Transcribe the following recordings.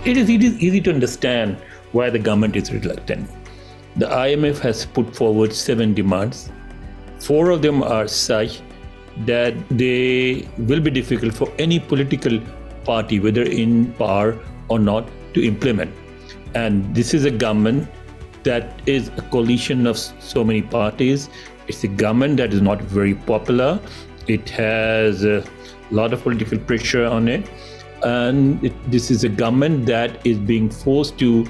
It is easy to understand why the government is reluctant. The IMF has put forward 7 demands. 4 of them are such that they will be difficult for any political party, whether in power or not, to implement. And this is a government that is a coalition of so many parties. It's a government that is not very popular. It has a lot of political pressure on it. And this is a government that is being forced to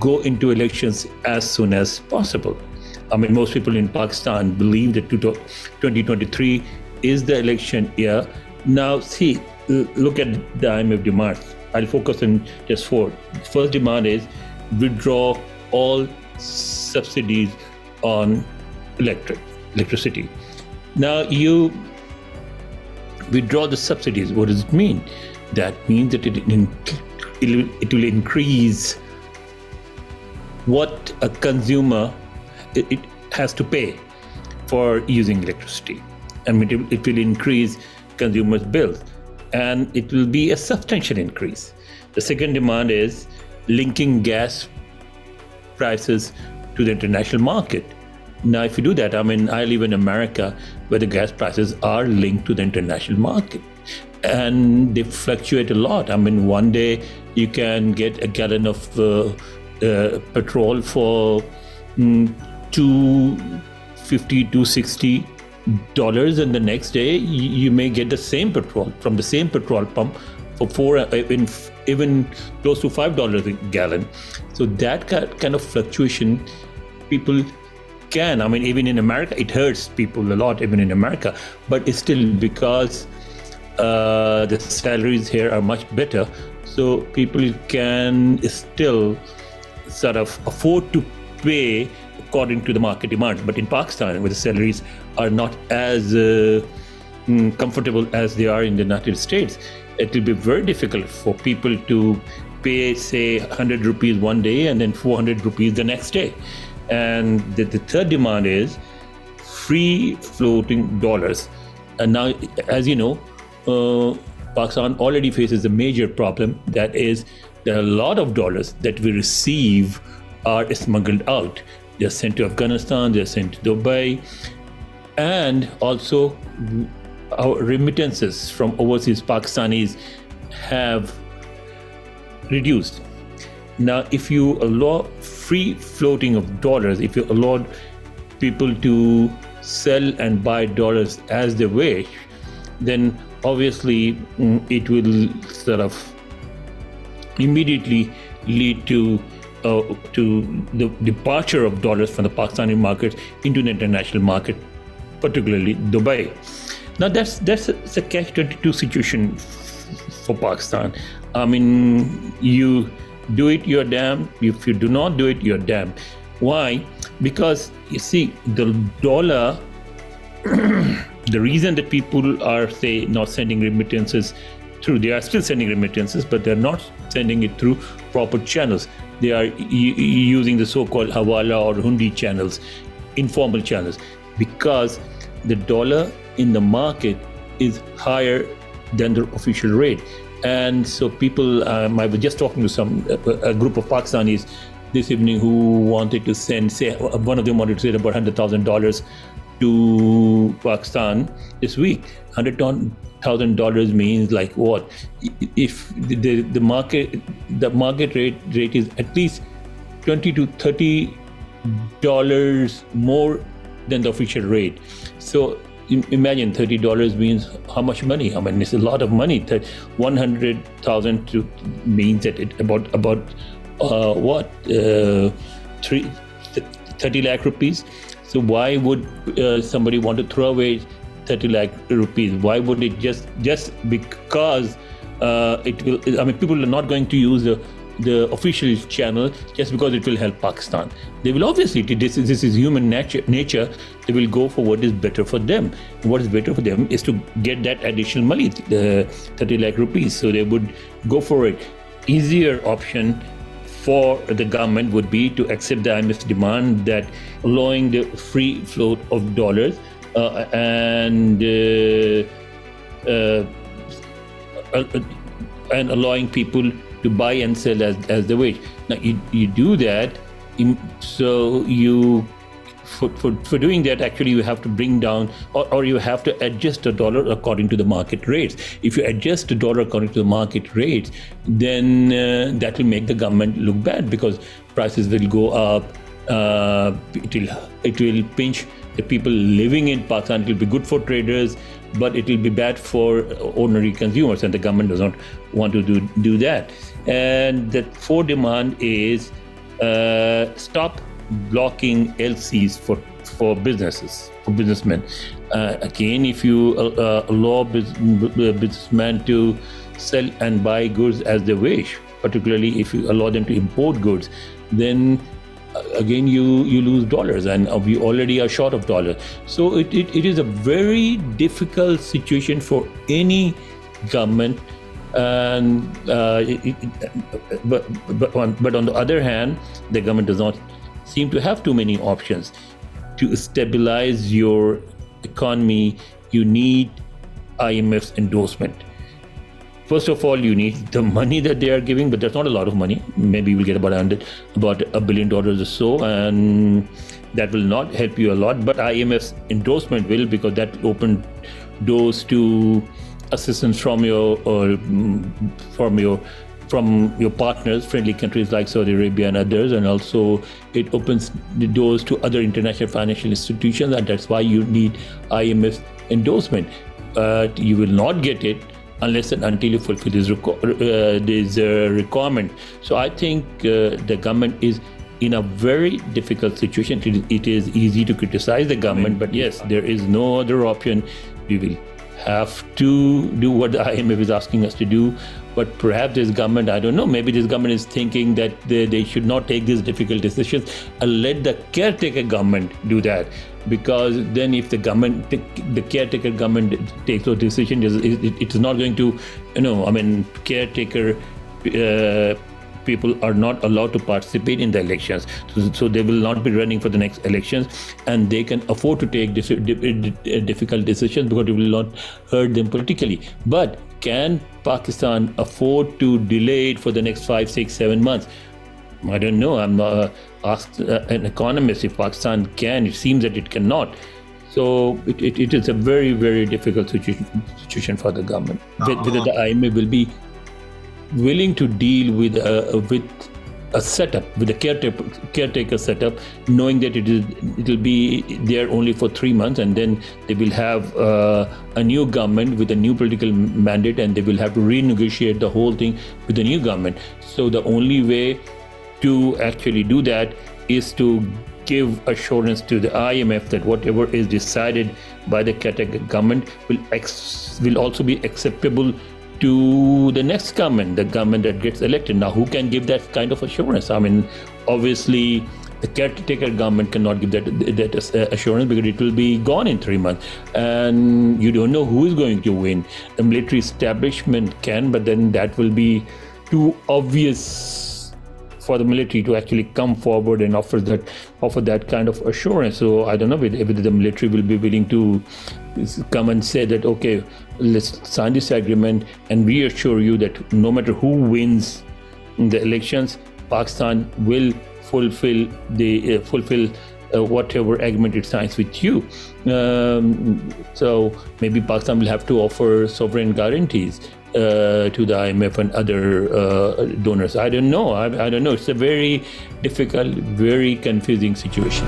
go into elections as soon as possible. I mean, most people in Pakistan believe that 2023 is the election year. Now, see, look at the IMF demands. I'll focus on just 4. The first demand is withdraw all subsidies on electricity. Now, you withdraw the subsidies. What does it mean? That means that it will increase what a consumer it has to pay for using electricity. I mean, it will increase consumers' bills, and it will be a substantial increase. The second demand is linking gas prices to the international market. Now, if you do that, I mean, I live in America where the gas prices are linked to the international market, and they fluctuate a lot. I mean, one day you can get a gallon of petrol for $250, $260, and the next day you may get the same petrol from the same petrol pump for even close to $5 a gallon. So that kind of fluctuation, people can. I mean, even in America, it hurts people a lot, even in America. But it's still because the salaries here are much better, so people can still sort of afford to pay according to the market demand. But in Pakistan, where the salaries are not as comfortable as they are in the United States, it will be very difficult for people to pay, say, 100 rupees one day and then 400 rupees the next day. And the third demand is free floating dollars. And now, as you know, Pakistan already faces a major problem. That is, there are a lot of dollars that we receive are smuggled out. They're sent to Afghanistan, they're sent to Dubai, and also our remittances from overseas Pakistanis have reduced. Now, if you allow free floating of dollars, if you allow people to sell and buy dollars as they wish, then obviously it will sort of immediately lead to the departure of dollars from the Pakistani market into the international market, particularly Dubai. Now that's a catch-22 situation for Pakistan. I mean, you do it, you're damned. If you do not do it, you're damned. Why? Because you see, the dollar. The reason that people are, say, not sending remittances through, they are still sending remittances, but they're not sending it through proper channels. They are using the so-called hawala or hundi channels, informal channels, because the dollar in the market is higher than the official rate. And so people, I was just talking to a group of Pakistanis this evening who wanted to send, say, one of them wanted to send about $100,000 to Pakistan this week. $100,000 means like what? If the market rate is at least $20 to $30 more than the official rate. So imagine $30 means how much money? I mean, it's a lot of money. 100,000 means that it about 30 lakh rupees. So why would somebody want to throw away 30 lakh rupees? Why would it just because it will? I mean, people are not going to use the official channel just because it will help Pakistan. They will obviously, this is human nature. They will go for what is better for them. What is better for them is to get that additional money, the 30 lakh rupees. So they would go for it. Easier option for the government would be to accept the IMF's demand that allowing the free float of dollars and allowing people to buy and sell as they wish. Now you do that, so you for doing that, actually you have to bring down or you have to adjust the dollar according to the market rates. If you adjust the dollar according to the market rates, then that will make the government look bad, because prices will go up. It will pinch the people living in Pakistan. It will be good for traders, but it will be bad for ordinary consumers, and the government does not want to do that. And the fourth demand is stop blocking LCs for businesses, for businessmen. Again, if you allow businessmen to sell and buy goods as they wish, particularly if you allow them to import goods, then again you lose dollars, and we already are short of dollars. So it is a very difficult situation for any government. And but on the other hand, the government does not seem to have too many options. To stabilize your economy, you need IMF's endorsement. First of all, you need the money that they are giving, but that's not a lot of money. Maybe you will get about $1 billion or so, and that will not help you a lot. But IMF's endorsement will, because that will open doors to assistance from your partners, friendly countries like Saudi Arabia and others, and also it opens the doors to other international financial institutions, and that's why you need IMF's endorsement. You will not get it unless and until you fulfill this requirement. So I think the government is in a very difficult situation. It is easy to criticize the government, but yes, there is no other option. We will have to do what the IMF is asking us to do. But perhaps this government, I don't know, maybe this government is thinking that they should not take these difficult decisions and let the caretaker government do that. Because then if the caretaker government takes those decisions, it is not going to, caretaker people are not allowed to participate in the elections. So they will not be running for the next elections, and they can afford to take difficult decisions because it will not hurt them politically. But can Pakistan afford to delay it for the next 5, 6, 7 months? I don't know. I'm asked an economist if Pakistan can. It seems that it cannot. So it is a very, very difficult situation for the government. Whether the IMF will be willing to deal with a setup, with a caretaker setup, knowing that it will be there only for 3 months, and then they will have a new government with a new political mandate, and they will have to renegotiate the whole thing with the new government. So the only way to actually do that is to give assurance to the IMF that whatever is decided by the caretaker government will also be acceptable to the next government, the government that gets elected. Now, who can give that kind of assurance? Obviously, the caretaker government cannot give that assurance, because it will be gone in 3 months, and you don't know who is going to win. The military establishment can, but then that will be too obvious for the military to actually come forward and offer that kind of assurance. So I don't know whether the military will be willing to come and say that, okay, let's sign this agreement and reassure you that no matter who wins in the elections, Pakistan will fulfill whatever agreement it signs with you. So maybe Pakistan will have to offer sovereign guarantees to the IMF and other donors. I don't know. It's a very difficult, very confusing situation.